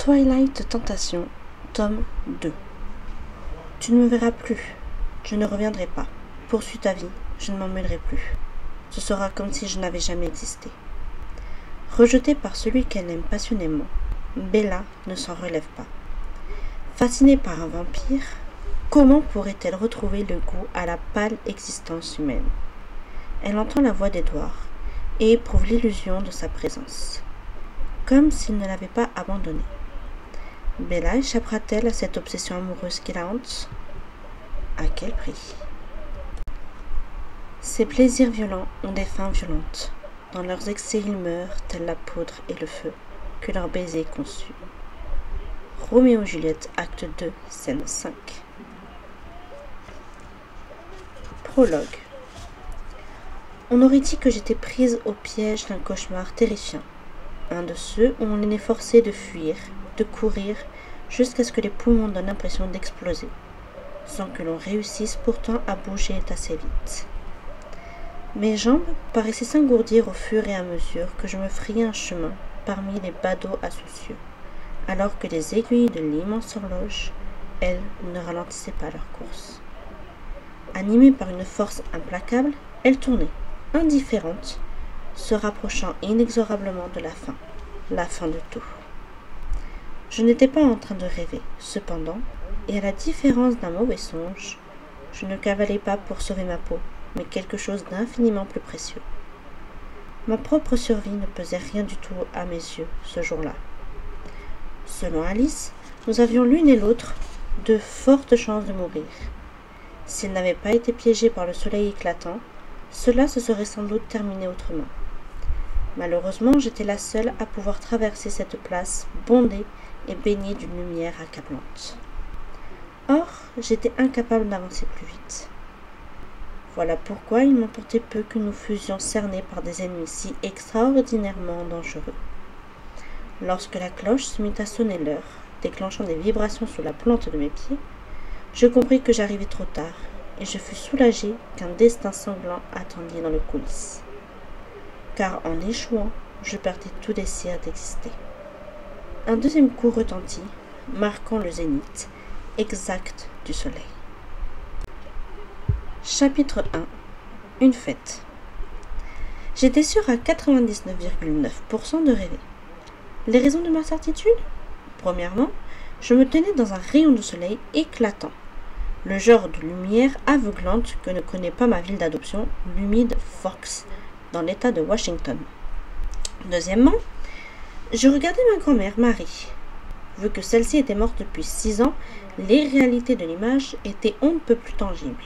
Twilight Tentation, tome 2. Tu ne me verras plus, je ne reviendrai pas. Poursuis ta vie, je ne m'en mêlerai plus. Ce sera comme si je n'avais jamais existé. Rejetée par celui qu'elle aime passionnément, Bella ne s'en relève pas. Fascinée par un vampire, comment pourrait-elle retrouver le goût à la pâle existence humaine? Elle entend la voix d'Edward et éprouve l'illusion de sa présence, comme s'il ne l'avait pas abandonnée. Bella échappera-t-elle à cette obsession amoureuse qui la hante? À quel prix? Ces plaisirs violents ont des fins violentes. Dans leurs excès, ils meurent, telle la poudre et le feu, que leur baiser consume. Roméo et Juliette, acte 2, scène 5. Prologue. On aurait dit que j'étais prise au piège d'un cauchemar terrifiant. Un de ceux où on est forcé de fuir, de courir, jusqu'à ce que les poumons donnent l'impression d'exploser, sans que l'on réussisse pourtant à bouger assez vite. Mes jambes paraissaient s'engourdir au fur et à mesure que je me frayais un chemin parmi les badauds insoucieux, alors que les aiguilles de l'immense horloge, elles, ne ralentissaient pas leur course. Animée par une force implacable, elle tournait, indifférente, se rapprochant inexorablement de la fin de tout. Je n'étais pas en train de rêver, cependant, et à la différence d'un mauvais songe, je ne cavalais pas pour sauver ma peau, mais quelque chose d'infiniment plus précieux. Ma propre survie ne pesait rien du tout à mes yeux ce jour-là. Selon Alice, nous avions l'une et l'autre de fortes chances de mourir. S'il n'avait pas été piégé par le soleil éclatant, cela se serait sans doute terminé autrement. Malheureusement, j'étais la seule à pouvoir traverser cette place bondée et baignée d'une lumière accablante. Or, j'étais incapable d'avancer plus vite. Voilà pourquoi il m'importait peu que nous fussions cernés par des ennemis si extraordinairement dangereux. Lorsque la cloche se mit à sonner l'heure, déclenchant des vibrations sous la plante de mes pieds, je compris que j'arrivais trop tard, et je fus soulagée qu'un destin sanglant attendait dans les coulisses. Car en échouant, je perdais tout désir d'exister. Un deuxième coup retentit, marquant le zénith exact du soleil. Chapitre 1. Une fête. J'étais sûre à 99,9% de rêver. Les raisons de ma certitude? Premièrement, je me tenais dans un rayon de soleil éclatant, le genre de lumière aveuglante que ne connaît pas ma ville d'adoption, l'humide Fox, dans l'état de Washington. Deuxièmement, je regardais ma grand-mère Marie. Vu que celle-ci était morte depuis 6 ans, les réalités de l'image étaient on ne peut plus tangibles.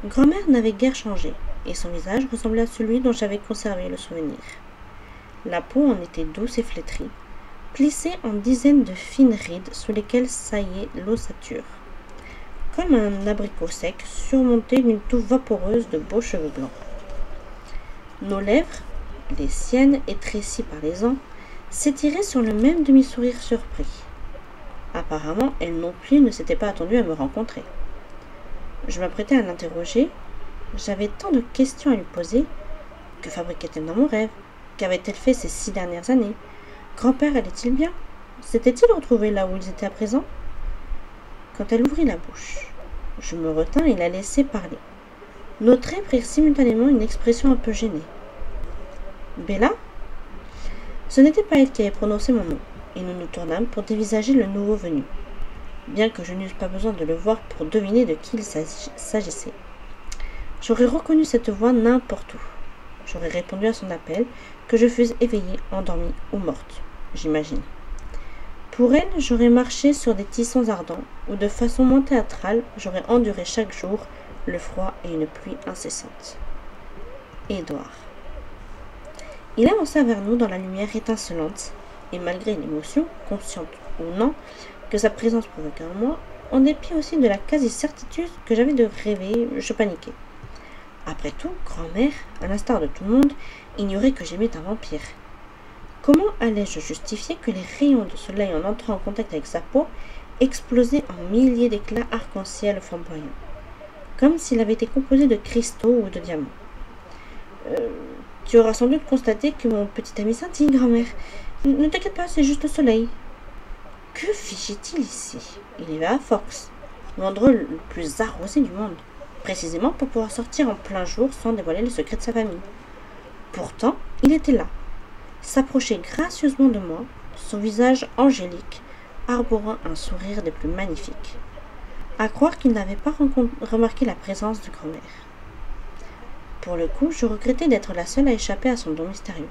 Grand-mère n'avait guère changé, et son visage ressemblait à celui dont j'avais conservé le souvenir. La peau en était douce et flétrie, plissée en dizaines de fines rides sous lesquelles saillait l'ossature, comme un abricot sec surmonté d'une touffe vaporeuse de beaux cheveux blancs. Nos lèvres, les siennes étrécies par les ans, s'étiraient sur le même demi-sourire surpris. Apparemment, elle non plus ne s'était pas attendue à me rencontrer. Je m'apprêtais à l'interroger. J'avais tant de questions à lui poser. Que fabriquait-elle dans mon rêve? Qu'avait-elle fait ces 6 dernières années? Grand-père allait-il bien? S'était-il retrouvé là où ils étaient à présent? Quand elle ouvrit la bouche, je me retins et la laissai parler. Nos traits prirent simultanément une expression un peu gênée. Bella? Ce n'était pas elle qui avait prononcé mon nom, et nous nous tournâmes pour dévisager le nouveau venu, bien que je n'eusse pas besoin de le voir pour deviner de qui il s'agissait. J'aurais reconnu cette voix n'importe où. J'aurais répondu à son appel, que je fusse éveillée, endormie ou morte, j'imagine. Pour elle, j'aurais marché sur des tissons ardents, ou de façon moins théâtrale, j'aurais enduré chaque jour le froid et une pluie incessante. Édouard. Il avança vers nous dans la lumière étincelante, et malgré l'émotion, consciente ou non, que sa présence provoquait en moi, en dépit aussi de la quasi-certitude que j'avais de rêver, je paniquais. Après tout, grand-mère, à l'instar de tout le monde, ignorait que j'aimais un vampire. Comment allais-je justifier que les rayons de soleil en entrant en contact avec sa peau explosaient en milliers d'éclats arc-en-ciel flamboyants, comme s'il avait été composé de cristaux ou de diamants? Tu auras sans doute constaté que mon petit ami scintille, grand-mère. Ne t'inquiète pas, c'est juste le soleil. Que fichait-il ici? Il y va à Forks, l'endroit le plus arrosé du monde, précisément pour pouvoir sortir en plein jour sans dévoiler le secret de sa famille. Pourtant, il était là, s'approchait gracieusement de moi, son visage angélique, arborant un sourire des plus magnifiques. À croire qu'il n'avait pas remarqué la présence de grand-mère. Pour le coup, je regrettais d'être la seule à échapper à son don mystérieux.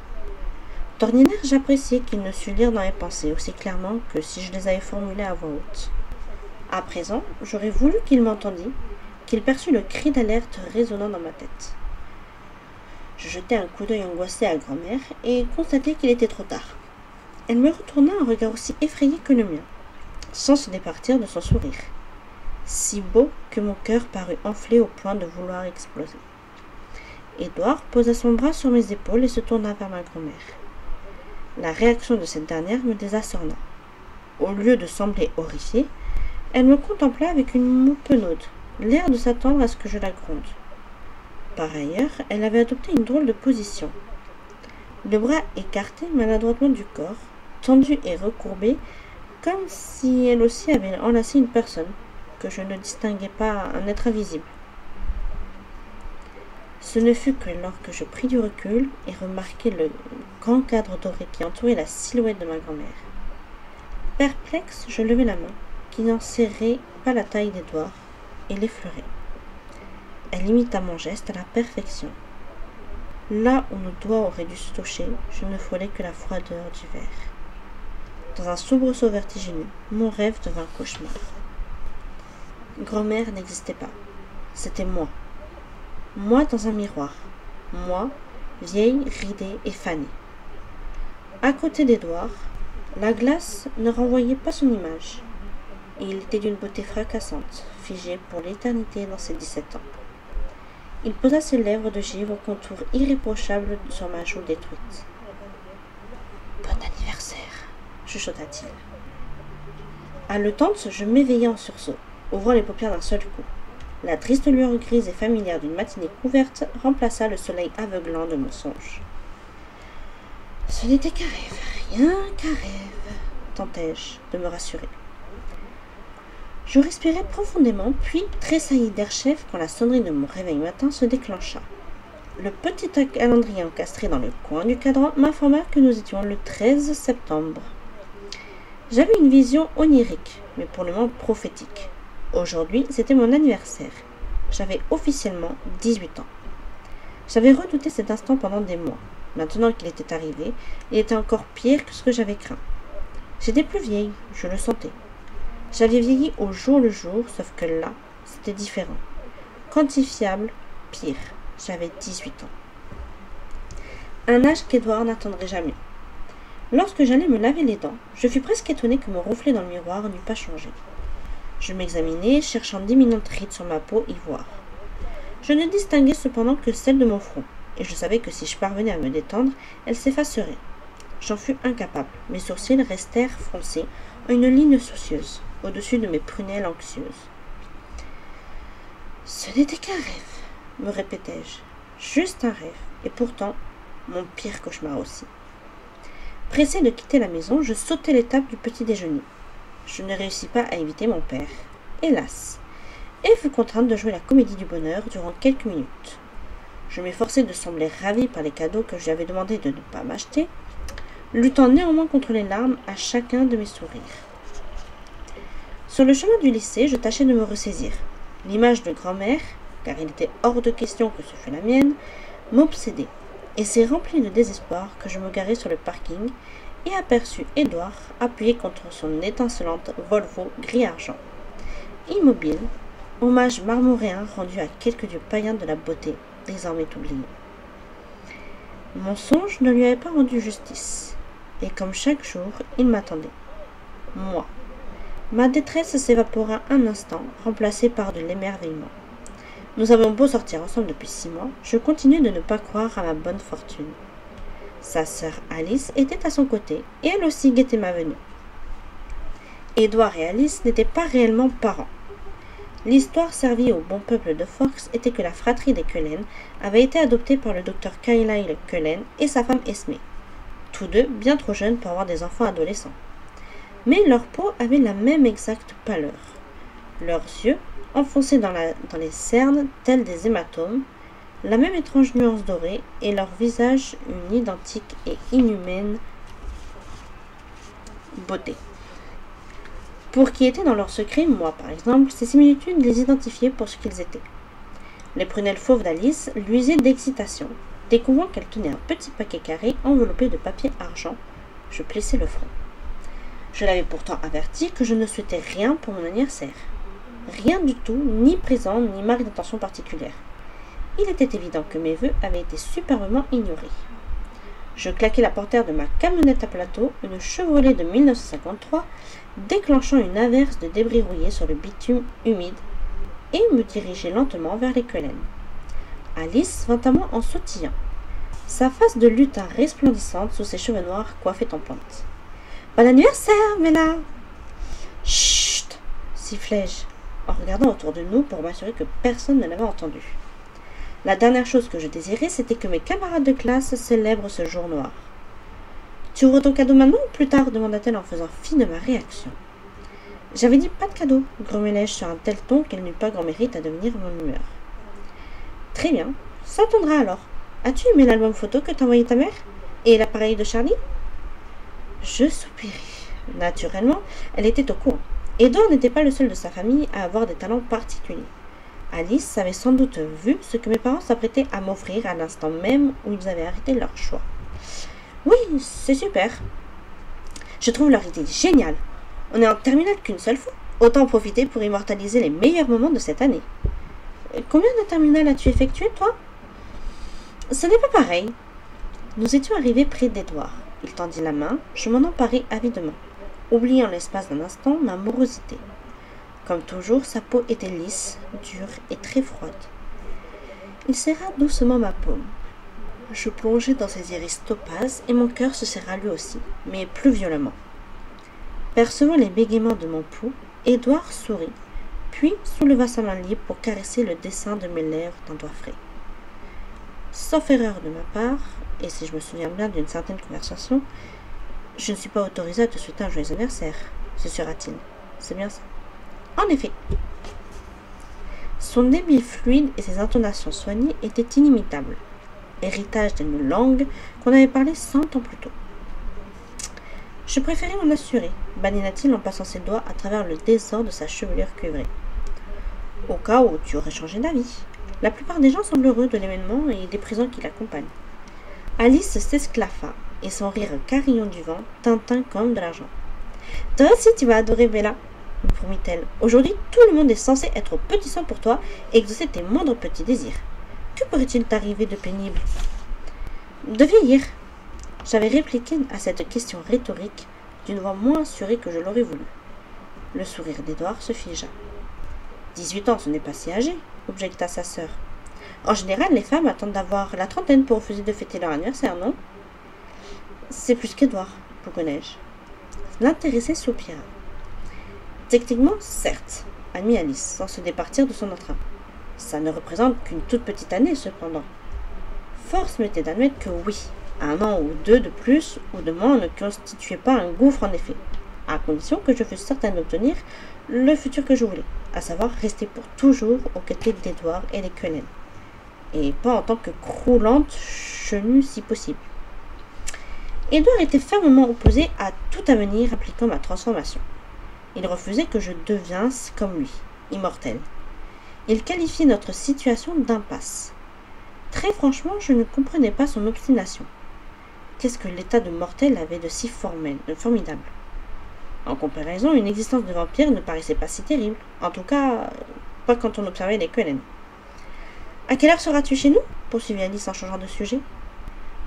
D'ordinaire, j'appréciais qu'il ne sût lire dans mes pensées aussi clairement que si je les avais formulées à voix haute. À présent, j'aurais voulu qu'il m'entendît, qu'il perçût le cri d'alerte résonnant dans ma tête. Je jetai un coup d'œil angoissé à grand-mère et constatai qu'il était trop tard. Elle me retourna un regard aussi effrayé que le mien, sans se départir de son sourire, si beau que mon cœur parut enflé au point de vouloir exploser. Édouard posa son bras sur mes épaules et se tourna vers ma grand-mère. La réaction de cette dernière me désarçonna. Au lieu de sembler horrifiée, elle me contempla avec une moue penaude, l'air de s'attendre à ce que je la gronde. Par ailleurs, elle avait adopté une drôle de position. Le bras écarté maladroitement du corps, tendu et recourbé, comme si elle aussi avait enlacé une personne, que je ne distinguais pas un être invisible. Ce ne fut que lorsque je pris du recul et remarquai le grand cadre doré qui entourait la silhouette de ma grand-mère. Perplexe, je levai la main, qui n'en serrait pas la taille d'Édouard, et l'effleurai. Elle imita mon geste à la perfection. Là où nos doigts auraient dû se toucher, je ne frôlais que la froideur du verre. Dans un soubresaut vertigineux, mon rêve devint cauchemar. Grand-mère n'existait pas. C'était moi. Moi dans un miroir. Moi, vieille, ridée et fanée. À côté d'Édouard, la glace ne renvoyait pas son image. Et il était d'une beauté fracassante, figé pour l'éternité dans ses 17 ans. Il posa ses lèvres de givre au contour irréprochable sur ma joue détruite. « Bon anniversaire !» chuchota-t-il. Haletante, je m'éveillai en sursaut, ouvrant les paupières d'un seul coup. La triste lueur grise et familière d'une matinée couverte remplaça le soleil aveuglant de mon songe. « Ce n'était qu'un rêve, rien qu'un rêve !» tentai-je de me rassurer. Je respirai profondément, puis tressaillis d'air chef quand la sonnerie de mon réveil matin se déclencha. Le petit calendrier encastré dans le coin du cadran m'informa que nous étions le 13 septembre. J'avais une vision onirique, mais pour le moins prophétique. Aujourd'hui, c'était mon anniversaire. J'avais officiellement 18 ans. J'avais redouté cet instant pendant des mois. Maintenant qu'il était arrivé, il était encore pire que ce que j'avais craint. J'étais plus vieille, je le sentais. J'avais vieilli au jour le jour, sauf que là, c'était différent. Quantifiable, pire. J'avais 18 ans. Un âge qu'Édouard n'atteindrait jamais. Lorsque j'allais me laver les dents, je fus presque étonnée que mon reflet dans le miroir n'eût pas changé. Je m'examinai, cherchant d'imminentes rides sur ma peau ivoire. Je ne distinguais cependant que celle de mon front, et je savais que si je parvenais à me détendre, elle s'effacerait. J'en fus incapable. Mes sourcils restèrent froncés en une ligne soucieuse, au-dessus de mes prunelles anxieuses. « Ce n'était qu'un rêve, » me répétai-je. Juste un rêve, et pourtant, mon pire cauchemar aussi. Pressé de quitter la maison, je sautai l'étape du petit déjeuner. Je ne réussis pas à éviter mon père, hélas, et fus contrainte de jouer la comédie du bonheur durant quelques minutes. Je m'efforçai de sembler ravie par les cadeaux que je lui avais demandé de ne pas m'acheter, luttant néanmoins contre les larmes à chacun de mes sourires. Sur le chemin du lycée, je tâchais de me ressaisir. L'image de grand-mère, car il était hors de question que ce fût la mienne, m'obsédait, et c'est rempli de désespoir que je me garai sur le parking et aperçus Édouard appuyé contre son étincelante Volvo gris-argent. Immobile, hommage marmoréen rendu à quelques dieux païens de la beauté, désormais oubliés. Mon songe ne lui avait pas rendu justice, et comme chaque jour, il m'attendait. Moi. Ma détresse s'évapora un instant, remplacée par de l'émerveillement. Nous avons beau sortir ensemble depuis 6 mois, je continuais de ne pas croire à ma bonne fortune. Sa sœur Alice était à son côté, et elle aussi guettait ma venue. Édouard et Alice n'étaient pas réellement parents. L'histoire servie au bon peuple de Forks était que la fratrie des Cullen avait été adoptée par le docteur Carlyle Cullen et sa femme Esme, tous deux bien trop jeunes pour avoir des enfants adolescents. mais leur peau avait la même exacte pâleur. Leurs yeux, enfoncés dans les cernes tels des hématomes, la même étrange nuance dorée, et leur visage une identique et inhumaine beauté. Pour qui était dans leur secret, moi par exemple, ces similitudes les identifiaient pour ce qu'ils étaient. Les prunelles fauves d'Alice luisaient d'excitation. Découvrant qu'elle tenait un petit paquet carré enveloppé de papier argent, je plissai le front. Je l'avais pourtant averti que je ne souhaitais rien pour mon anniversaire. Rien du tout, ni présent, ni marque d'attention particulière. Il était évident que mes vœux avaient été superbement ignorés. Je claquai la portière de ma camionnette à plateau, une Chevrolet de 1953, déclenchant une averse de débris rouillés sur le bitume humide, et me dirigeai lentement vers les quelaines. Alice vint à moi en sautillant, sa face de lutin resplendissante sous ses cheveux noirs coiffés en pointe. « Bon anniversaire, Bella !»« Chut !» sifflai-je, en regardant autour de nous pour m'assurer que personne ne l'avait entendu. La dernière chose que je désirais, c'était que mes camarades de classe célèbrent ce jour noir. « Tu ouvres ton cadeau maintenant ou plus tard ?» demanda-t-elle en faisant fi de ma réaction. « J'avais dit pas de cadeau » grommelai-je sur un tel ton qu'elle n'eut pas grand mérite à devenir mon humeur. « Très bien, ça attendra alors. As-tu aimé l'album photo que t'a envoyé ta mère? Et l'appareil de Charlie ?» Je soupirai. Naturellement, elle était au courant. Edouard n'était pas le seul de sa famille à avoir des talents particuliers. Alice avait sans doute vu ce que mes parents s'apprêtaient à m'offrir à l'instant même où ils avaient arrêté leur choix. « Oui, c'est super. Je trouve leur idée géniale. On est en terminale qu'une seule fois. Autant en profiter pour immortaliser les meilleurs moments de cette année. Combien de terminales as-tu effectué, toi? Ce n'est pas pareil. » Nous étions arrivés près d'Edouard. Il tendit la main, je m'en emparai avidement, oubliant l'espace d'un instant ma morosité. Comme toujours, sa peau était lisse, dure et très froide. Il serra doucement ma paume. Je plongeai dans ses iris topazes et mon cœur se serra lui aussi, mais plus violemment. Percevant les bégaiements de mon pouls, Edouard sourit, puis souleva sa main libre pour caresser le dessin de mes lèvres d'un doigt frais. Sauf erreur de ma part, et si je me souviens bien d'une certaine conversation, je ne suis pas autorisée à te souhaiter un joyeux anniversaire, susurra-t-il. C'est bien ça. En effet. Son débit fluide et ses intonations soignées étaient inimitables, héritage d'une langue qu'on avait parlé 100 ans plus tôt. Je préférais m'en assurer, badina-t-il en passant ses doigts à travers le désordre de sa chevelure cuivrée. Au cas où tu aurais changé d'avis. La plupart des gens semblent heureux de l'événement et des présents qui l'accompagnent. Alice s'esclaffa, et son rire carillon du vent tinta comme de l'argent. « Toi aussi tu vas adorer Bella !» me promit-elle. « Aujourd'hui, tout le monde est censé être au petit soin pour toi et exaucer tes moindres petits désirs. Que pourrait-il t'arriver de pénible ?»« De vieillir !» J'avais répliqué à cette question rhétorique d'une voix moins assurée que je l'aurais voulu. Le sourire d'Edouard se figea. « 18 ans, ce n'est pas si âgé !» objecta sa sœur. En général, les femmes attendent d'avoir la trentaine pour refuser de fêter leur anniversaire, non? C'est plus qu'Edouard, bougonnai-je. L'intéressé soupira. Techniquement, certes, admit Alice, sans se départir de son entrain. Ça ne représente qu'une toute petite année, cependant. Force m'était d'admettre que oui, un an ou deux de plus ou de moins ne constituait pas un gouffre en effet, à condition que je fusse certaine d'obtenir le futur que je voulais, à savoir rester pour toujours aux côtés d'Edouard et des Quellen, et pas en tant que croulante chenue si possible. Edouard était fermement opposé à tout avenir impliquant ma transformation. Il refusait que je deviensse comme lui, immortel. Il qualifiait notre situation d'impasse. Très franchement, je ne comprenais pas son obstination. Qu'est-ce que l'état de mortel avait de si formidable? En comparaison, une existence de vampire ne paraissait pas si terrible. En tout cas, pas quand on observait les Quellen. « À quelle heure seras-tu chez nous ?» poursuivit Alice en changeant de sujet.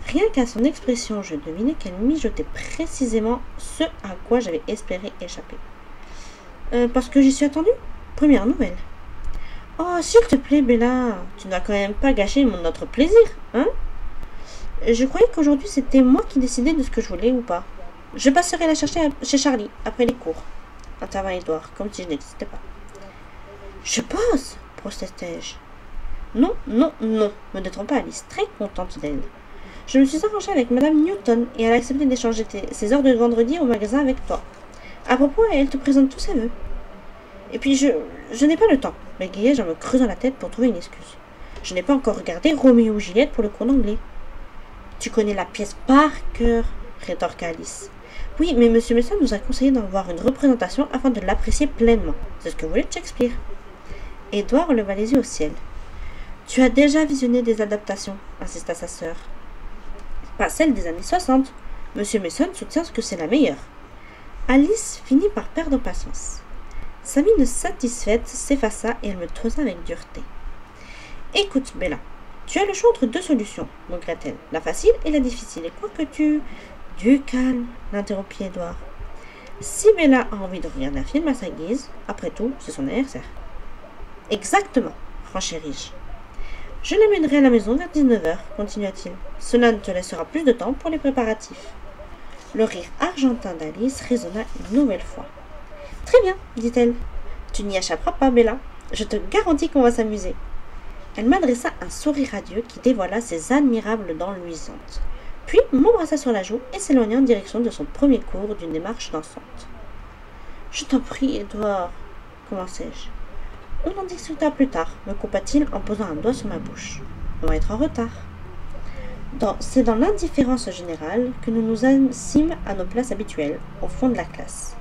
Rien qu'à son expression, je devinais qu'elle mijotait précisément ce à quoi j'avais espéré échapper. Parce que j'y suis attendue. Première nouvelle. Oh, s'il te plaît, Bella, tu n'as quand même pas gâché notre plaisir, hein? Je croyais qu'aujourd'hui c'était moi qui décidais de ce que je voulais ou pas. Je passerai la chercher chez Charlie, après les cours, intervint Edouard, comme si je n'existais pas. Je pense, protestai-je. Non, non, non, me détrompa Alice, très contente d'elle. Je me suis arrangée avec Madame Newton et elle a accepté d'échanger ses heures de vendredi au magasin avec toi. À propos, elle te présente tous ses vœux. Et puis je n'ai pas le temps, bégayai-je en me creusant la tête pour trouver une excuse. Je n'ai pas encore regardé Roméo et Juliette pour le cours d'anglais. Tu connais la pièce par cœur, rétorqua Alice. Oui, mais Monsieur Mason nous a conseillé d'en voir une représentation afin de l'apprécier pleinement. C'est ce que voulait Shakespeare. Édouard leva les yeux au ciel. Tu as déjà visionné des adaptations, insista sa sœur. Pas celle des années 60. Monsieur Mason soutient que c'est la meilleure. Alice finit par perdre patience. Sa mine satisfaite s'effaça et elle me toisa avec dureté. Écoute, Bella, tu as le choix entre deux solutions, murmura-t-elle, la facile et la difficile. Et quoi que tu... Du calme, l'interrompit Édouard. Si Bella a envie de regarder un film à sa guise, après tout, c'est son anniversaire. Exactement, renchéris-je. Je l'amènerai à la maison vers 19h, continua-t-il. Cela ne te laissera plus de temps pour les préparatifs. Le rire argentin d'Alice résonna une nouvelle fois. Très bien, dit-elle. Tu n'y échapperas pas, Bella. Je te garantis qu'on va s'amuser. Elle m'adressa un sourire radieux qui dévoila ses admirables dents luisantes. Puis m'embrassa sur la joue et s'éloigna en direction de son premier cours d'une démarche dansante. Je t'en prie, Édouard, commençai-je. On en discutera plus tard, me coupa-t-il en posant un doigt sur ma bouche. On va être en retard. C'est dans l'indifférence générale que nous nous assîmes à nos places habituelles, au fond de la classe.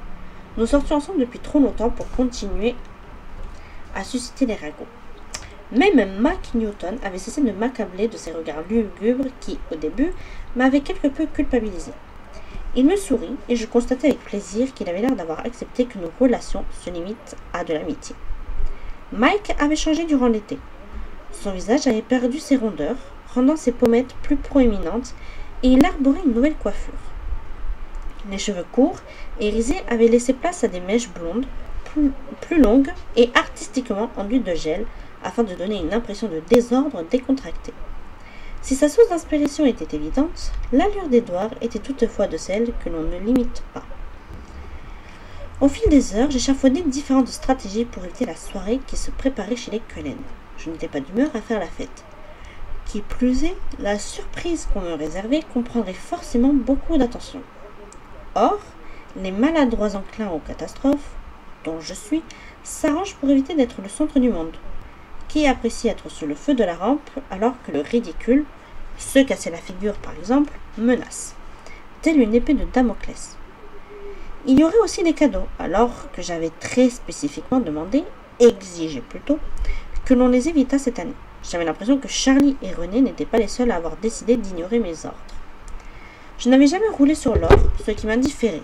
Nous sortions ensemble depuis trop longtemps pour continuer à susciter les ragots. Même Mac Newton avait cessé de m'accabler de ses regards lugubres qui, au début, m'avaient quelque peu culpabilisé. Il me sourit et je constatai avec plaisir qu'il avait l'air d'avoir accepté que nos relations se limitent à de l'amitié. Mike avait changé durant l'été. Son visage avait perdu ses rondeurs, rendant ses pommettes plus proéminentes, et il arborait une nouvelle coiffure. Les cheveux courts et irisés avaient laissé place à des mèches blondes, plus longues et artistiquement enduites de gel, afin de donner une impression de désordre décontracté. Si sa source d'inspiration était évidente, l'allure d'Édouard était toutefois de celle que l'on ne limite pas. Au fil des heures, j'échafaudais différentes stratégies pour éviter la soirée qui se préparait chez les Cullen. Je n'étais pas d'humeur à faire la fête. Qui plus est, la surprise qu'on me réservait comprendrait forcément beaucoup d'attention. Or, les maladroits enclins aux catastrophes, dont je suis, s'arrangent pour éviter d'être le centre du monde. Qui apprécie être sur le feu de la rampe alors que le ridicule, se casser la figure par exemple, menace, telle une épée de Damoclès. Il y aurait aussi des cadeaux, alors que j'avais très spécifiquement demandé, exigé plutôt, que l'on les évitât cette année. J'avais l'impression que Charlie et René n'étaient pas les seuls à avoir décidé d'ignorer mes ordres. Je n'avais jamais roulé sur l'or, ce qui m'indifférait.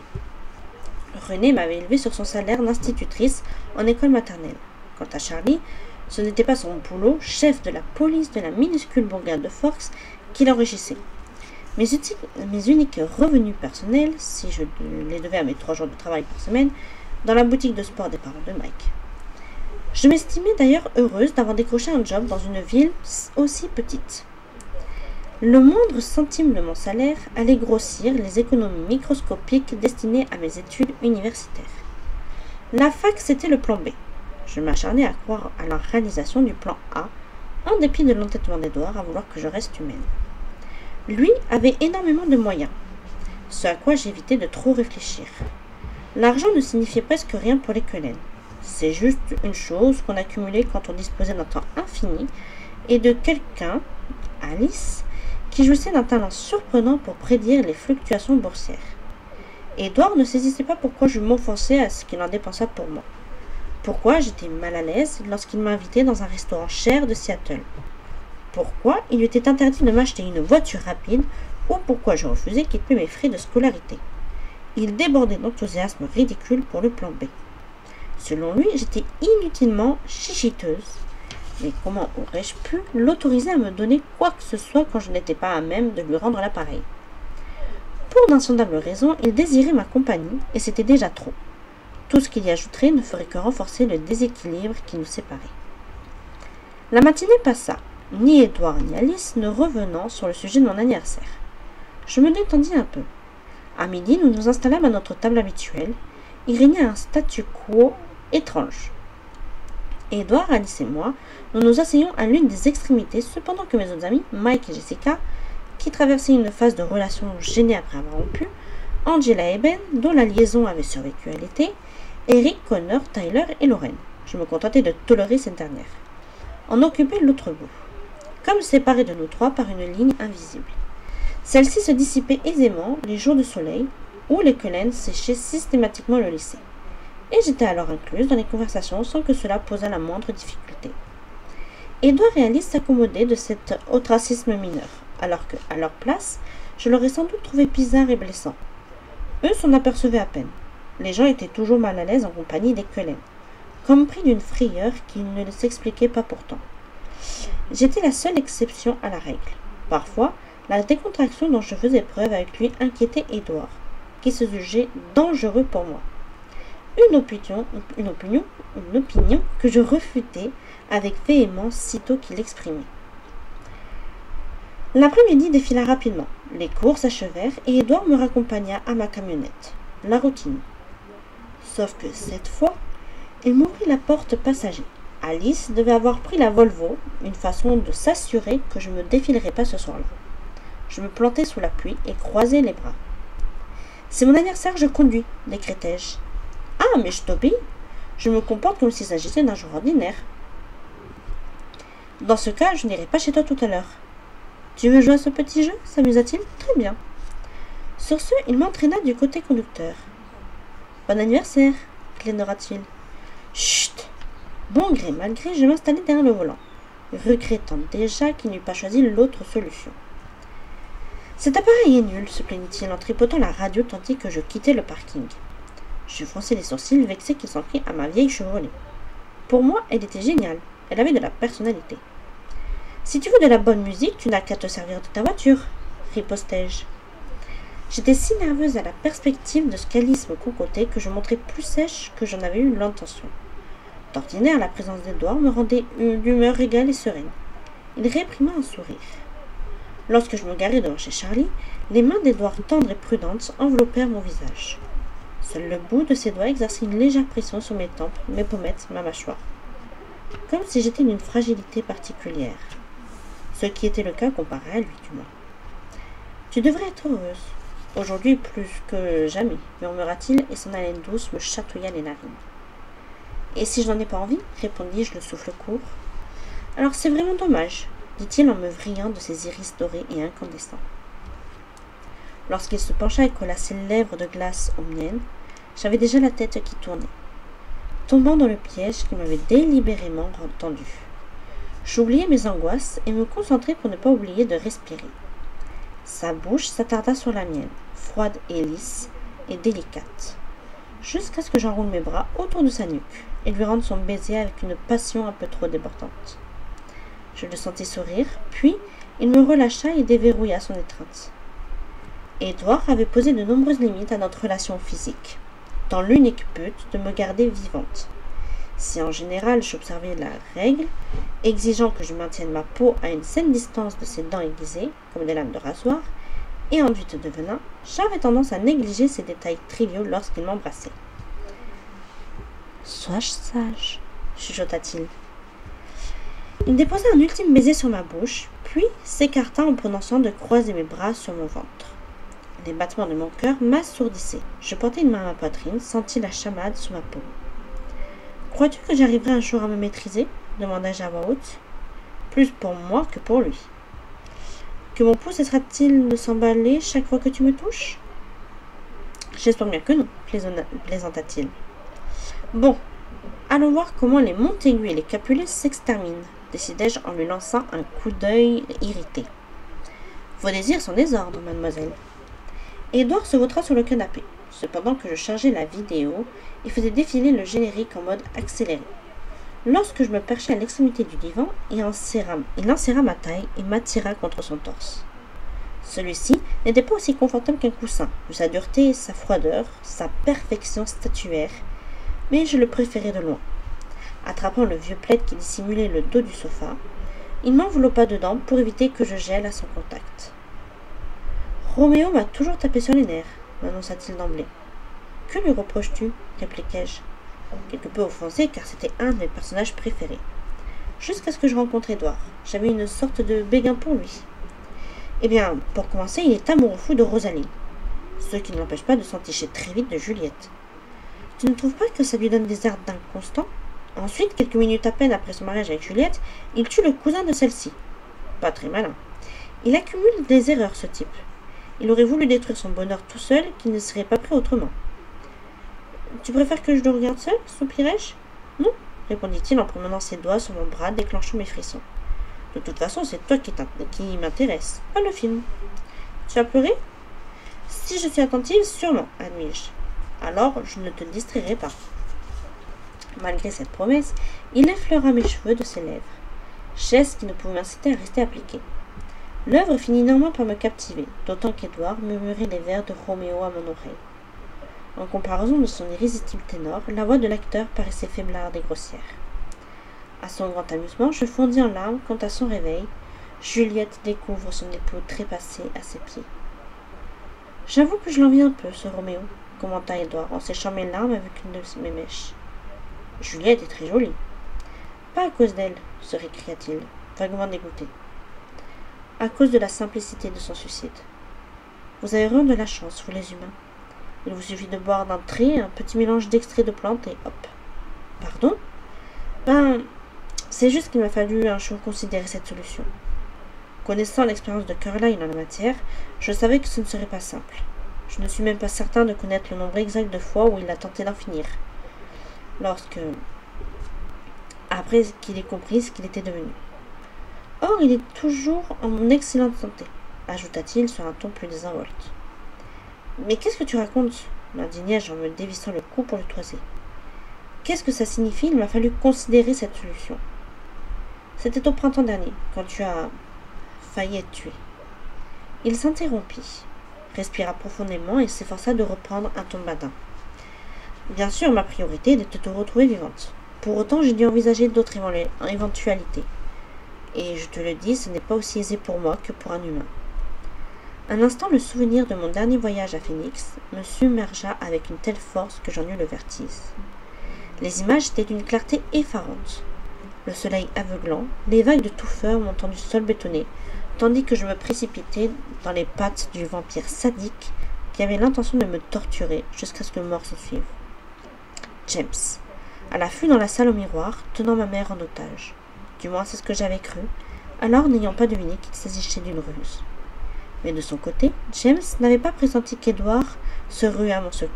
René m'avait élevé sur son salaire d'institutrice en école maternelle. Quant à Charlie, ce n'était pas son boulot, chef de la police de la minuscule bourgade de Forks, qui l'enrichissait. Mes uniques revenus personnels, si je les devais à mes 3 jours de travail par semaine, dans la boutique de sport des parents de Mike. Je m'estimais d'ailleurs heureuse d'avoir décroché un job dans une ville aussi petite. Le moindre centime de mon salaire allait grossir les économies microscopiques destinées à mes études universitaires. La fac, c'était le plan B. Je m'acharnais à croire à la réalisation du plan A, en dépit de l'entêtement d'Édouard à vouloir que je reste humaine. Lui avait énormément de moyens, ce à quoi j'évitais de trop réfléchir. L'argent ne signifiait presque rien pour les Cullen. C'est juste une chose qu'on accumulait quand on disposait d'un temps infini et de quelqu'un, Alice, qui jouissait d'un talent surprenant pour prédire les fluctuations boursières. Édouard ne saisissait pas pourquoi je m'offensais à ce qu'il en dépensât pour moi. Pourquoi j'étais mal à l'aise lorsqu'il m'invitait dans un restaurant cher de Seattle. Pourquoi il lui était interdit de m'acheter une voiture rapide ou pourquoi je refusais qu'il paie mes frais de scolarité. Il débordait d'enthousiasme ridicule pour le plan B. Selon lui, j'étais inutilement chichiteuse. Mais comment aurais-je pu l'autoriser à me donner quoi que ce soit quand je n'étais pas à même de lui rendre l'appareil? Pour d'insondables raisons, il désirait ma compagnie et c'était déjà trop. Tout ce qu'il y ajouterait ne ferait que renforcer le déséquilibre qui nous séparait. La matinée passa, ni Édouard ni Alice ne revenant sur le sujet de mon anniversaire. Je me détendis un peu. À midi, nous nous installâmes à notre table habituelle. Il régnait un statu quo étrange. Édouard, Alice et moi, nous nous asseyions à l'une des extrémités, cependant que mes autres amis, Mike et Jessica, qui traversaient une phase de relation gênée après avoir rompu, Angela et Ben, dont la liaison avait survécu à l'été, Eric, Connor, Tyler et Lorraine. Je me contentais de tolérer cette dernière. En occupait l'autre bout, comme séparée de nous trois par une ligne invisible. Celle-ci se dissipait aisément les jours de soleil, où les Cullen séchaient systématiquement le lycée. Et j'étais alors incluse dans les conversations sans que cela posât la moindre difficulté. Edouard et Alice s'accommodaient de cet ostracisme mineur, alors que, à leur place, je l'aurais sans doute trouvé bizarre et blessant. Eux s'en apercevaient à peine. Les gens étaient toujours mal à l'aise en compagnie des Cullen, comme pris d'une frayeur qui ne s'expliquait pas pourtant. J'étais la seule exception à la règle. Parfois, la décontraction dont je faisais preuve avec lui inquiétait Edouard, qui se jugeait dangereux pour moi. Une opinion que je refutais avec véhémence sitôt qu'il l'exprimait. L'après-midi défila rapidement. Les cours s'achevèrent et Edouard me raccompagna à ma camionnette. La routine. Sauf que cette fois, il m'ouvrit la porte passager. Alice devait avoir pris la Volvo, une façon de s'assurer que je ne me défilerais pas ce soir-là. Je me plantai sous la pluie et croisai les bras. « C'est mon anniversaire, je conduis, décrétai-je. « Ah, mais je t'obéis. Je me comporte comme s'il s'agissait d'un jour ordinaire. »« Dans ce cas, je n'irai pas chez toi tout à l'heure. »« Tu veux jouer à ce petit jeu ?» s'amusa-t-il. « Très bien. » Sur ce, il m'entraîna du côté conducteur. « Bon anniversaire !» clénora-t-il. « Chut !» Bon gré mal gré, je m'installai derrière le volant, regrettant déjà qu'il n'eût pas choisi l'autre solution. « Cet appareil est nul, se plaignit-il en tripotant la radio tandis que je quittais le parking. Je fronçai les sourcils, vexé qu'il s'en prit à ma vieille Chevrolet. Pour moi, elle était géniale, elle avait de la personnalité. « Si tu veux de la bonne musique, tu n'as qu'à te servir de ta voiture, ripostai-je. J'étais si nerveuse à la perspective de ce qu'Alice me concoctait que je montrais plus sèche que j'en avais eu l'intention. D'ordinaire, la présence d'Edouard me rendait d'humeur égale et sereine. Il réprima un sourire. Lorsque je me garai devant chez Charlie, les mains d'Edouard tendres et prudentes enveloppèrent mon visage. Seul le bout de ses doigts exerçait une légère pression sur mes tempes, mes pommettes, ma mâchoire. Comme si j'étais d'une fragilité particulière. Ce qui était le cas comparé à lui, du moins. « Tu devrais être heureuse. Aujourd'hui plus que jamais, murmura-t-il, et son haleine douce me chatouilla les narines. Et si je n'en ai pas envie, répondis-je le souffle court. Alors c'est vraiment dommage, dit-il en me vrillant de ses iris dorés et incandescents. Lorsqu'il se pencha et colla ses lèvres de glace aux miennes, j'avais déjà la tête qui tournait, tombant dans le piège qu'il m'avait délibérément tendu. J'oubliai mes angoisses et me concentrai pour ne pas oublier de respirer. Sa bouche s'attarda sur la mienne, froide et lisse et délicate, jusqu'à ce que j'enroule mes bras autour de sa nuque et lui rende son baiser avec une passion un peu trop débordante. Je le sentis sourire, puis il me relâcha et déverrouilla son étreinte. Edouard avait posé de nombreuses limites à notre relation physique, dans l'unique but de me garder vivante. Si en général j'observais la règle, exigeant que je maintienne ma peau à une saine distance de ses dents aiguisées, comme des lames de rasoir, et enduites de venin, j'avais tendance à négliger ces détails triviaux lorsqu'il m'embrassait. « Sois-je sage ?» chuchota-t-il. Il déposa un ultime baiser sur ma bouche, puis s'écarta en prononçant de croiser mes bras sur mon ventre. Les battements de mon cœur m'assourdissaient. Je portai une main à ma poitrine, sentis la chamade sous ma peau. « Crois-tu que j'arriverai un jour à me maîtriser ?» demandai-je à voix haute. Plus pour moi que pour lui. « Que mon pouls cessera-t-il de s'emballer chaque fois que tu me touches ?» J'espère bien que non, plaisanta-t-il. Bon, allons voir comment les Montaigu et les Capulet s'exterminent, décidai-je en lui lançant un coup d'œil irrité. Vos désirs sont des ordres, mademoiselle. Edouard se vautra sur le canapé, cependant que je chargeais la vidéo et faisais défiler le générique en mode accéléré. Lorsque je me perchai à l'extrémité du divan, il enserra ma taille et m'attira contre son torse. Celui-ci n'était pas aussi confortable qu'un coussin, vu sa dureté, sa froideur, sa perfection statuaire, mais je le préférais de loin. Attrapant le vieux plaid qui dissimulait le dos du sofa, il m'enveloppa dedans pour éviter que je gèle à son contact. « Roméo m'a toujours tapé sur les nerfs, » m'annonça-t-il d'emblée. « Que lui reproches-tu » répliquai-je, quelque peu offensé car c'était un de mes personnages préférés. Jusqu'à ce que je rencontre Edouard, j'avais une sorte de béguin pour lui. Eh bien, pour commencer, il est amoureux fou de Rosalie. ce qui ne l'empêche pas de s'enticher très vite de Juliette. Tu ne trouves pas que ça lui donne des airs d'inconstant? Ensuite, quelques minutes à peine après son mariage avec Juliette, il tue le cousin de celle-ci. Pas très malin. Il accumule des erreurs, ce type. Il aurait voulu détruire son bonheur tout seul, qu'il ne serait pas pris autrement. Tu préfères que je le regarde seul, soupirai-je? Non, répondit-il en promenant ses doigts sur mon bras, déclenchant mes frissons. De toute façon, c'est toi qui m'intéresse, pas le film. Tu as pleuré? Si je suis attentive, sûrement, admis-je. Alors, je ne te distrairai pas. Malgré cette promesse, il effleura mes cheveux de ses lèvres, geste qui ne pouvait m'inciter à rester appliqué. L'œuvre finit néanmoins par me captiver, d'autant qu'Édouard murmurait les vers de Roméo à mon oreille. En comparaison de son irrésistible ténor, la voix de l'acteur paraissait faiblarde et grossière. À son grand amusement, je fondis en larmes quand, à son réveil, Juliette découvre son époux trépassé à ses pieds. « J'avoue que je l'envie un peu, ce Roméo, » commenta Édouard en séchant mes larmes avec une de mes mèches. « Juliette est très jolie. »« Pas à cause d'elle, » se récria-t-il, vaguement dégoûté. « À cause de la simplicité de son suicide. Vous avez vraiment de la chance, vous les humains. Il vous suffit de boire d'un trait un petit mélange d'extraits de plantes et hop. »« Pardon ? Ben, c'est juste qu'il m'a fallu un jour considérer cette solution. Connaissant l'expérience de Carlyle en la matière, je savais que ce ne serait pas simple. Je ne suis même pas certain de connaître le nombre exact de fois où il a tenté d'en finir. Après qu'il ait compris ce qu'il était devenu. Or, il est toujours en excellente santé, ajouta-t-il sur un ton plus désinvolte. Mais qu'est-ce que tu racontes? M'indignai-je en me dévissant le cou pour le toiser. Qu'est-ce que ça signifie? Il m'a fallu considérer cette solution. C'était au printemps dernier, quand tu as failli être tué. Il s'interrompit, respira profondément et s'efforça de reprendre un ton badin. Bien sûr, ma priorité est de te retrouver vivante. Pour autant, j'ai dû envisager d'autres éventualités. Et je te le dis, ce n'est pas aussi aisé pour moi que pour un humain. Un instant, le souvenir de mon dernier voyage à Phoenix me submergea avec une telle force que j'en eus le vertige. Les images étaient d'une clarté effarante. Le soleil aveuglant, les vagues de touffeur montant du sol bétonné, tandis que je me précipitais dans les pattes du vampire sadique qui avait l'intention de me torturer jusqu'à ce que mort s'en suive. James, à l'affût dans la salle au miroir, tenant ma mère en otage. Du moins c'est ce que j'avais cru, alors n'ayant pas deviné qu'il s'agissait d'une ruse. Mais de son côté, James n'avait pas pressenti qu'Édouard se ruait à mon secours.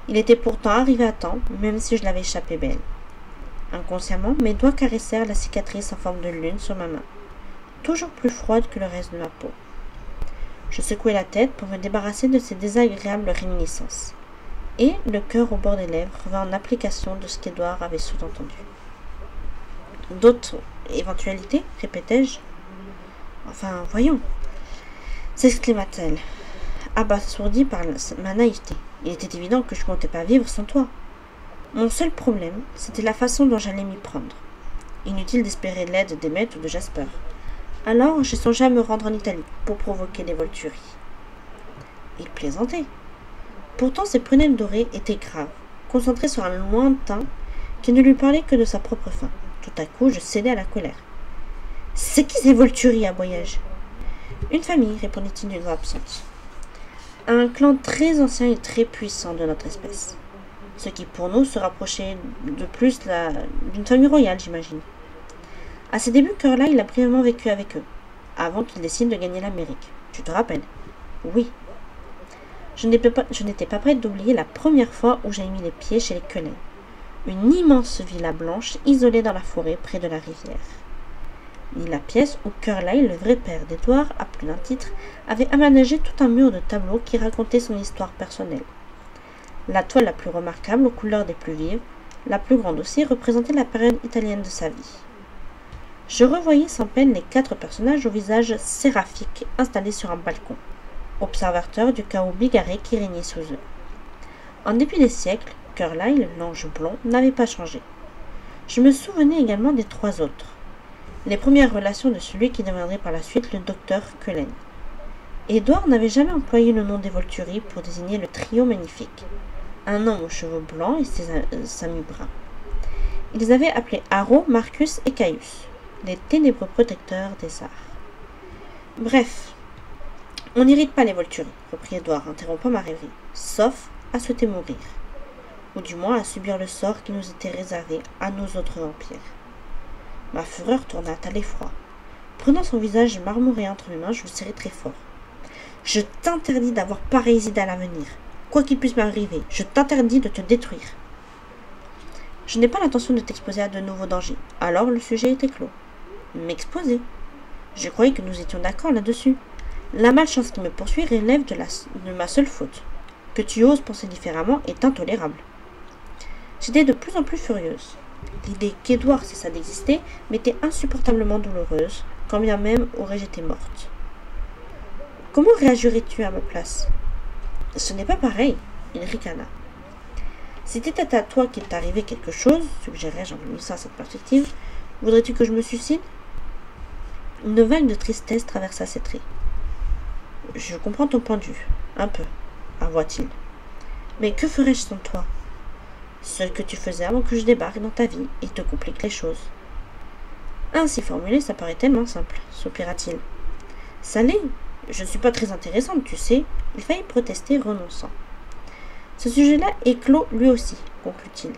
Il était pourtant arrivé à temps, même si je l'avais échappé belle. Inconsciemment, mes doigts caressèrent la cicatrice en forme de lune sur ma main, toujours plus froide que le reste de ma peau. Je secouai la tête pour me débarrasser de ces désagréables réminiscences, et, le cœur au bord des lèvres, revint en application de ce qu'Édouard avait sous-entendu. D'autres éventualités, répétai-je. Enfin, voyons, s'exclama-t-elle, abasourdie par ma naïveté. Il était évident que je ne comptais pas vivre sans toi. Mon seul problème, c'était la façon dont j'allais m'y prendre. Inutile d'espérer l'aide d'Emmet ou de Jasper. Alors, j'ai songé à me rendre en Italie pour provoquer des Volturi. Il plaisantait. Pourtant, ses prunelles dorées étaient graves, concentrées sur un lointain qui ne lui parlait que de sa propre faim. Tout à coup, je cédai à la colère. « C'est qui ces Volturi, aboyai-je ? » Une famille, répondit-il d'une voix absente. Un clan très ancien et très puissant de notre espèce. Ce qui, pour nous, se rapprochait de plus d'une famille royale, j'imagine. À ses débuts, Carlyle a brièvement vécu avec eux, avant qu'il décide de gagner l'Amérique. Tu te rappelles? Oui. Je n'étais pas prête d'oublier la première fois où j'ai mis les pieds chez les Cullen. Une immense villa blanche isolée dans la forêt près de la rivière. Ni la pièce où Carlyle, le vrai père d'Édouard, à plus d'un titre, avait aménagé tout un mur de tableaux qui racontait son histoire personnelle. La toile la plus remarquable, aux couleurs des plus vives, la plus grande aussi, représentait la période italienne de sa vie. Je revoyais sans peine les 4 personnages au visage séraphique installés sur un balcon, observateurs du chaos bigarré qui régnait sous eux. En dépit des siècles, Carlyle, l'ange blond, n'avait pas changé. Je me souvenais également des 3 autres. Les premières relations de celui qui deviendrait par la suite le docteur Cullen. Édouard n'avait jamais employé le nom des Volturi pour désigner le trio magnifique. Un homme aux cheveux blancs et ses amis bruns. Ils avaient appelé Haro, Marcus et Caius, les ténébreux protecteurs des arts. Bref, On n'irrite pas les Volturi, reprit Édouard, interrompant ma rêverie, sauf à souhaiter mourir, ou du moins à subir le sort qui nous était réservé à nos autres vampires. Ma fureur tourna à l'effroi. Prenant son visage marmoré entre mes mains, je le serrai très fort. Je t'interdis d'avoir pareilles idées à l'avenir. Quoi qu'il puisse m'arriver, je t'interdis de te détruire. Je n'ai pas l'intention de t'exposer à de nouveaux dangers. Alors le sujet était clos. M'exposer. Je croyais que nous étions d'accord là-dessus. La malchance qui me poursuit relève de ma seule faute. Que tu oses penser différemment est intolérable. J'étais de plus en plus furieuse. L'idée qu'Édouard cessa d'exister m'était insupportablement douloureuse, quand bien même aurais-je été morte. Comment réagirais-tu à ma place? Ce n'est pas pareil, il ricana. Si c'était à toi qu'il t'arrivait quelque chose, suggérais-je en glissant à cette perspective, voudrais-tu que je me suicide? Une vague de tristesse traversa ses traits. Je comprends ton point de vue, un peu, avoua-t-il. Mais que ferais-je sans toi? Ce que tu faisais avant que je débarque dans ta vie et te complique les choses. Ainsi formulé, ça paraît tellement simple, soupira-t-il. Ça l'est. Je ne suis pas très intéressante, tu sais. Il faillit protester, renonçant. Ce sujet-là est clos lui aussi, conclut-il.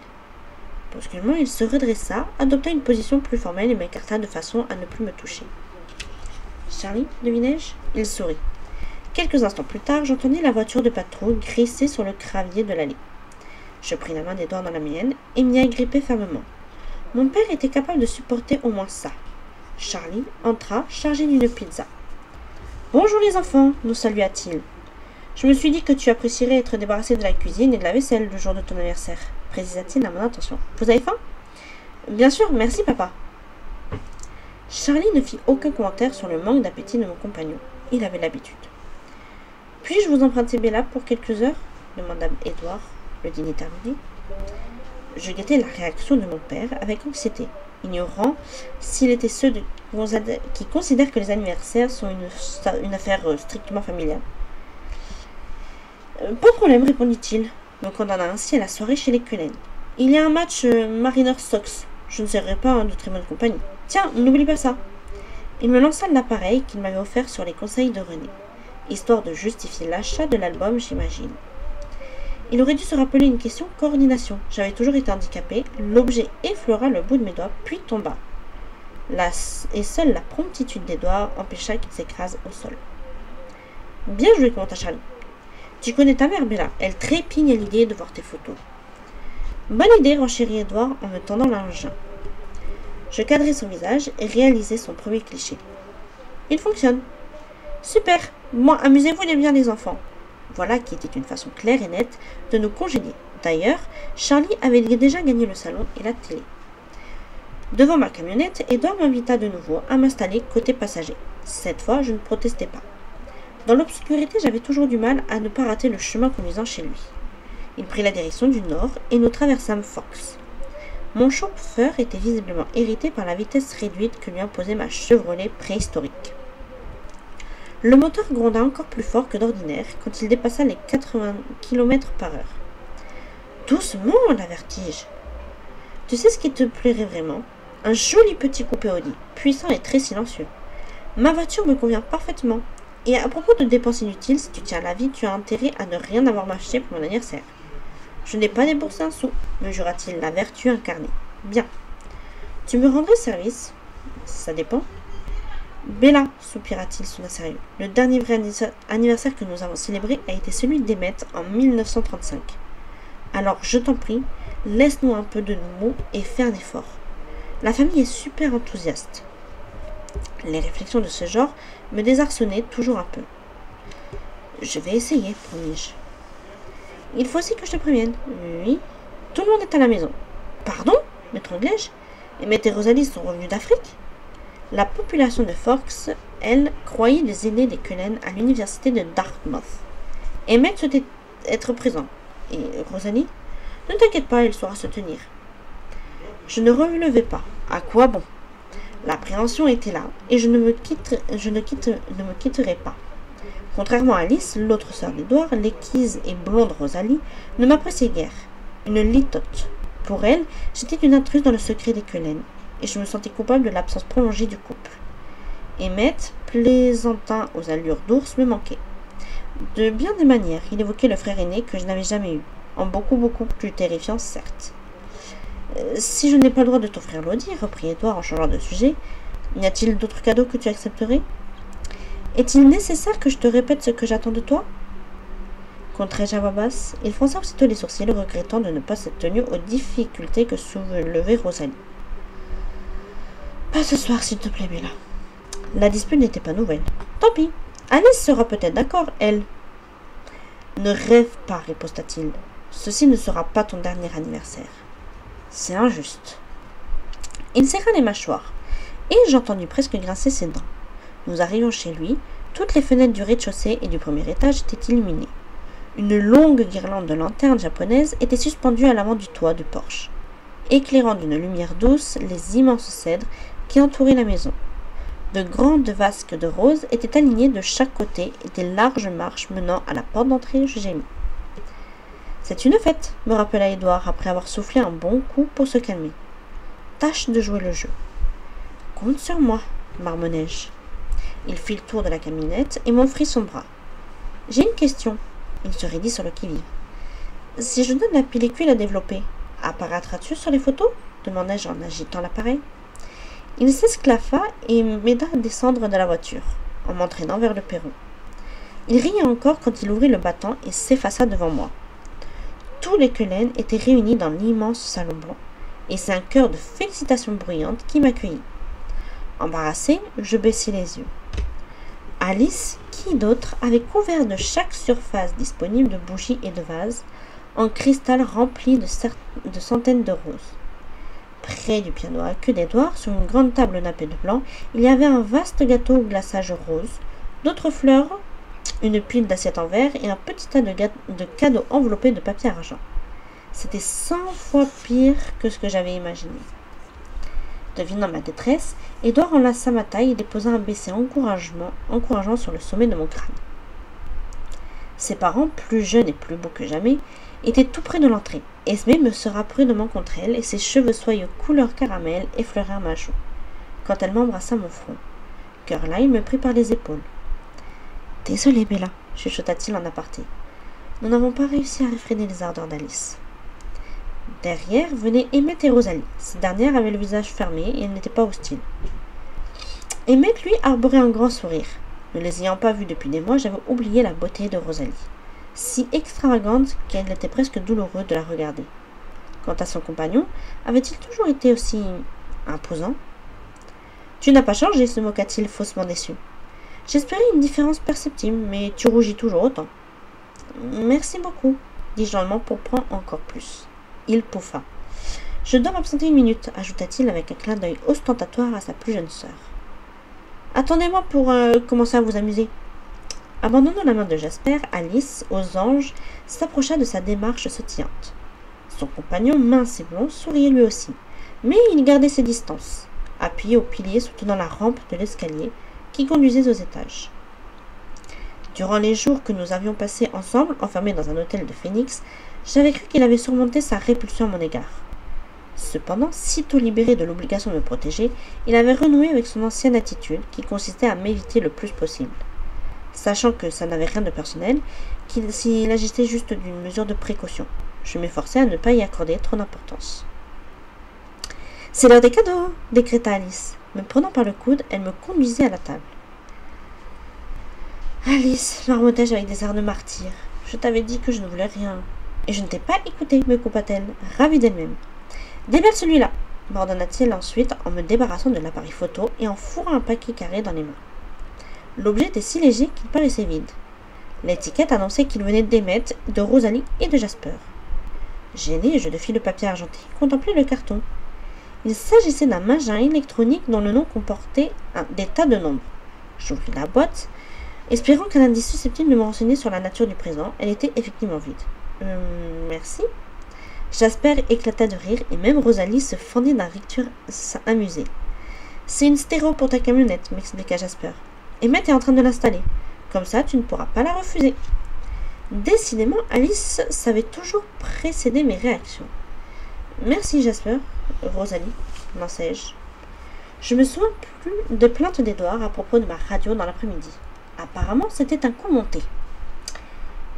Brusquement, il se redressa, adopta une position plus formelle et m'écarta de façon à ne plus me toucher. Charlie, devinai-je? Il sourit. Quelques instants plus tard, j'entendis la voiture de patrouille glisser sur le gravier de l'allée. Je pris la main d'Édouard dans la mienne et m'y agrippai fermement. Mon père était capable de supporter au moins ça. Charlie entra, chargé d'une pizza. « Bonjour les enfants !» nous salua-t-il. « Je me suis dit que tu apprécierais être débarrassé de la cuisine et de la vaisselle le jour de ton anniversaire, » précisa-t-il à mon intention. « Vous avez faim ?»« Bien sûr, merci papa. » Charlie ne fit aucun commentaire sur le manque d'appétit de mon compagnon. Il avait l'habitude. « Puis-je vous emprunter Bella pour quelques heures ?» demanda Édouard, le dîner terminé. Je guettais la réaction de mon père avec anxiété, ignorant s'il était ceux qui considèrent que les anniversaires sont une affaire strictement familiale. Pas de problème, répondit-il, me condamnant ainsi à la soirée chez les Cullen. Il y a un match Mariners Sox. Je ne serai pas de très bonne compagnie. Tiens, n'oublie pas ça. Il me lança l'appareil qu'il m'avait offert sur les conseils de René, histoire de justifier l'achat de l'album, j'imagine. Il aurait dû se rappeler une question coordination. J'avais toujours été handicapée. L'objet effleura le bout de mes doigts, puis tomba. Et seule la promptitude des doigts empêcha qu'il s'écrase au sol. Bien joué, commenta Charlie. Tu connais ta mère, Bella. Elle trépigne à l'idée de voir tes photos. Bonne idée, renchérit Édouard en me tendant l'engin. Je cadrai son visage et réalisai son premier cliché. Il fonctionne. Super. Moi, amusez-vous bien les enfants. Voilà qui était une façon claire et nette de nous congédier. D'ailleurs, Charlie avait déjà gagné le salon et la télé. Devant ma camionnette, Édouard m'invita de nouveau à m'installer côté passager. Cette fois, je ne protestais pas. Dans l'obscurité, j'avais toujours du mal à ne pas rater le chemin conduisant chez lui. Il prit la direction du nord et nous traversâmes Forks. Mon chauffeur était visiblement irrité par la vitesse réduite que lui imposait ma Chevrolet préhistorique. Le moteur gronda encore plus fort que d'ordinaire quand il dépassa les 80 km/h. Doucement, l'avertis-je. Tu sais ce qui te plairait vraiment? Un joli petit coupé Audi, puissant et très silencieux. Ma voiture me convient parfaitement. Et à propos de dépenses inutiles, si tu tiens à la vie, tu as intérêt à ne rien avoir m'acheter pour mon anniversaire. Je n'ai pas déboursé un sou, me jura-t-il, la vertu incarnée. Bien. Tu me rendrais service? Ça dépend. Bella, soupira-t-il soudain sérieux. Le dernier vrai anniversaire que nous avons célébré a été celui d'Emmett en 1935. Alors, je t'en prie, laisse-nous un peu de nous et fais un effort. La famille est super enthousiaste. Les réflexions de ce genre me désarçonnaient toujours un peu. Je vais essayer, promis-je. Il faut aussi que je te prévienne. Oui. Tout le monde est à la maison. Pardon? M'étranglai-je. Emmett et Rosalie sont revenus d'Afrique? La population de Forks, elle, croyait les aînés des Cullen à l'université de Dartmouth. Emmett souhaitait être présent. Et Rosalie? Ne t'inquiète pas, elle saura se tenir. Je ne relevais pas. À quoi bon? L'appréhension était là, et je ne me quitterai pas. Contrairement à Alice, l'autre sœur d'Édouard, l'équise et blonde Rosalie, ne m'appréciait guère. Une litote. Pour elle, j'étais une intruse dans le secret des Cullen, et je me sentais coupable de l'absence prolongée du couple. Emmett, plaisantin aux allures d'ours me manquait. De bien des manières, il évoquait le frère aîné que je n'avais jamais eu, en beaucoup plus terrifiant, certes. Si je n'ai pas le droit de t'offrir l'audi, reprit Édouard en changeant de sujet, y a-t-il d'autres cadeaux que tu accepterais? Est-il nécessaire que je te répète ce que j'attends de toi? Contrais-je à voix basse. Il fronça aussitôt les sourcils, regrettant de ne pas s'être tenu aux difficultés que soulevait Rosalie. Pas ce soir, s'il te plaît, Bella. La dispute n'était pas nouvelle. Tant pis. Alice sera peut-être d'accord, elle. Ne rêve pas, riposta-t-il. Ceci ne sera pas ton dernier anniversaire. C'est injuste. Il serra les mâchoires, et j'entendis presque grincer ses dents. Nous arrivions chez lui. Toutes les fenêtres du rez-de-chaussée et du premier étage étaient illuminées. Une longue guirlande de lanternes japonaises était suspendue à l'avant du toit du porche, éclairant d'une lumière douce les immenses cèdres qui entouraient la maison. De grandes vasques de roses étaient alignées de chaque côté et des larges marches menant à la porte d'entrée. Je gémis. C'est une fête, me rappela Édouard après avoir soufflé un bon coup pour se calmer. Tâche de jouer le jeu. Compte sur moi, marmonnai-je. Il fit le tour de la camionnette et m'offrit son bras. J'ai une question. Il se raidit sur le qui-vive. Si je donne la pellicule à développer, apparaîtras-tu sur les photos? Demandai-je en agitant l'appareil. Il s'esclaffa et m'aida à descendre de la voiture, en m'entraînant vers le perron. Il riait encore quand il ouvrit le battant et s'effaça devant moi. Tous les quelaines étaient réunis dans l'immense salon blanc, et c'est un chœur de félicitations bruyantes qui m'accueillit. Embarrassé, je baissai les yeux. Alice, qui d'autre, avait couvert de chaque surface disponible de bougies et de vases, en cristal rempli de centaines de roses. Près du piano à queue d'Édouard, sur une grande table nappée de blanc, il y avait un vaste gâteau au glaçage rose, d'autres fleurs, une pile d'assiettes en verre et un petit tas de cadeaux enveloppés de papier argent. C'était 100 fois pire que ce que j'avais imaginé. Devinant ma détresse, Édouard enlaça ma taille et déposa un baiser encourageant sur le sommet de mon crâne. Ses parents, plus jeunes et plus beaux que jamais, étaient tout près de l'entrée. Esmé me sera prudemment contre elle et ses cheveux soyeux couleur caramel effleurèrent ma joue, quand elle m'embrassa mon front. Caroline me prit par les épaules. « Désolée, Bella, chuchota-t-il en aparté. Nous n'avons pas réussi à réfréner les ardeurs d'Alice. » Derrière venaient Emmett et Rosalie. Cette dernière avait le visage fermé et elle n'était pas hostile. Emmett, lui, arborait un grand sourire. Ne les ayant pas vus depuis des mois, j'avais oublié la beauté de Rosalie, si extravagante qu'elle était presque douloureux de la regarder. Quant à son compagnon, avait-il toujours été aussi imposant? Tu n'as pas changé, se moqua-t-il, faussement déçu. J'espérais une différence perceptible, mais tu rougis toujours autant. Merci beaucoup, dis-je en m'empourprant encore plus. Il pouffa. Je dois m'absenter 1 minute, ajouta-t-il avec un clin d'œil ostentatoire à sa plus jeune sœur. Attendez-moi pour commencer à vous amuser. Abandonnant la main de Jasper, Alice, aux anges, s'approcha de sa démarche sautillante. Son compagnon, mince et blond, souriait lui aussi, mais il gardait ses distances, appuyé au pilier soutenant la rampe de l'escalier qui conduisait aux étages. Durant les jours que nous avions passés ensemble, enfermés dans un hôtel de Phoenix, j'avais cru qu'il avait surmonté sa répulsion à mon égard. Cependant, sitôt libéré de l'obligation de me protéger, il avait renoué avec son ancienne attitude qui consistait à m'éviter le plus possible. Sachant que ça n'avait rien de personnel, s'il agissait juste d'une mesure de précaution, je m'efforçais à ne pas y accorder trop d'importance. « C'est l'heure des cadeaux !» décréta Alice. Me prenant par le coude, elle me conduisait à la table. « Alice, marmottai-je avec des airs de martyr, je t'avais dit que je ne voulais rien. Et je ne t'ai pas écouté, me coupa-t-elle, ravie d'elle-même. Déballe celui-là, m'ordonna-t-il ensuite en me débarrassant de l'appareil photo et en fourrant un paquet carré dans les mains. L'objet était si léger qu'il paraissait vide. L'étiquette annonçait qu'il venait d'Emmett, de Rosalie et de Jasper. Gêné, je défis le papier argenté, contemplai le carton. Il s'agissait d'un magin électronique dont le nom comportait des tas de nombres. J'ouvris la boîte, espérant qu'un indice susceptible de me renseigner sur la nature du présent. Elle était effectivement vide. Merci. Jasper éclata de rire et même Rosalie se fendit d'un rictus amusé. C'est une stéréo pour ta camionnette, m'expliqua Jasper. Emmett est en train de l'installer. Comme ça, tu ne pourras pas la refuser. Décidément, Alice savait toujours précéder mes réactions. Merci, Jasper. Rosalie, lançai-je. Je me souviens plus de plaintes d'Edouard à propos de ma radio dans l'après-midi. Apparemment, c'était un coup monté.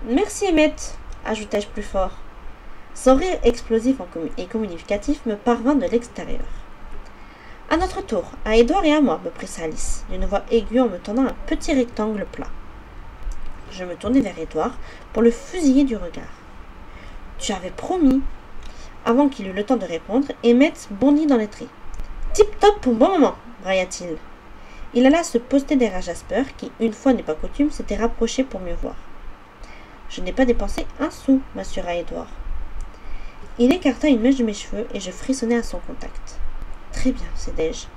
Merci, Emmett, ajoutai-je plus fort. Son rire explosif et communicatif me parvint de l'extérieur. À notre tour, à Edouard et à moi, me pressa Alice, d'une voix aiguë en me tendant un petit rectangle plat. Je me tournai vers Edouard pour le fusiller du regard. Tu avais promis. Avant qu'il eût le temps de répondre, Emmett bondit dans les traits. Tip-top pour bon moment, brailla-t-il. Il alla se poster derrière Jasper, qui, une fois n'est pas coutume, s'était rapproché pour mieux voir. Je n'ai pas dépensé un sou, m'assura Edouard. Il écarta une mèche de mes cheveux et je frissonnai à son contact. Très bien, cédai-je.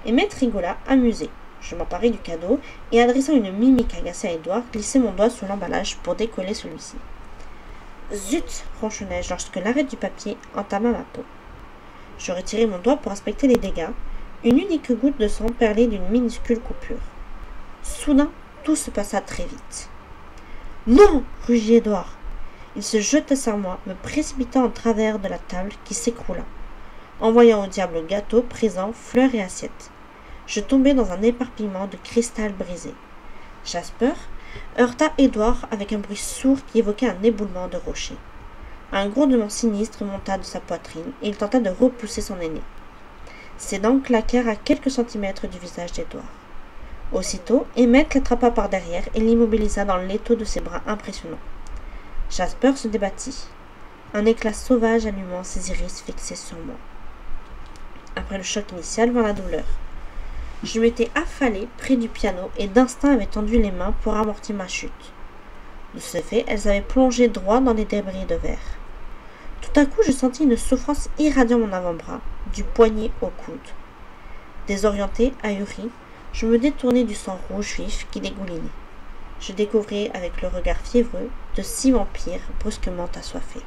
Emmett rigola, amusé. Je m'emparai du cadeau et, adressant une mimique agacée à Edouard, glissai mon doigt sous l'emballage pour décoller celui-ci. Zut, ronchonnai-je lorsque l'arrêt du papier entama ma peau. Je retirai mon doigt pour inspecter les dégâts. Une unique goutte de sang perlait d'une minuscule coupure. Soudain, tout se passa très vite. Non, rugit Edouard. Il se jeta sur moi, me précipitant en travers de la table qui s'écroula, envoyant au diable gâteau, présent, fleurs et assiettes. Je tombai dans un éparpillement de cristal brisé. Jasper heurta Edouard avec un bruit sourd qui évoquait un éboulement de rocher. Un grondement sinistre monta de sa poitrine et il tenta de repousser son aîné. Ses dents claquèrent à quelques centimètres du visage d'Edouard. Aussitôt, Emmett l'attrapa par derrière et l'immobilisa dans l'étau de ses bras impressionnants. Jasper se débattit, un éclat sauvage allumant ses iris fixés sur moi. Après le choc initial vint la douleur. Je m'étais affalée près du piano et d'instinct avait tendu les mains pour amortir ma chute. De ce fait, elles avaient plongé droit dans les débris de verre. Tout à coup, je sentis une souffrance irradiant mon avant-bras, du poignet au coude. Désorientée, ahurie, je me détournai du sang rouge vif qui dégoulinait. Je découvris avec le regard fiévreux de 6 vampires brusquement assoiffés.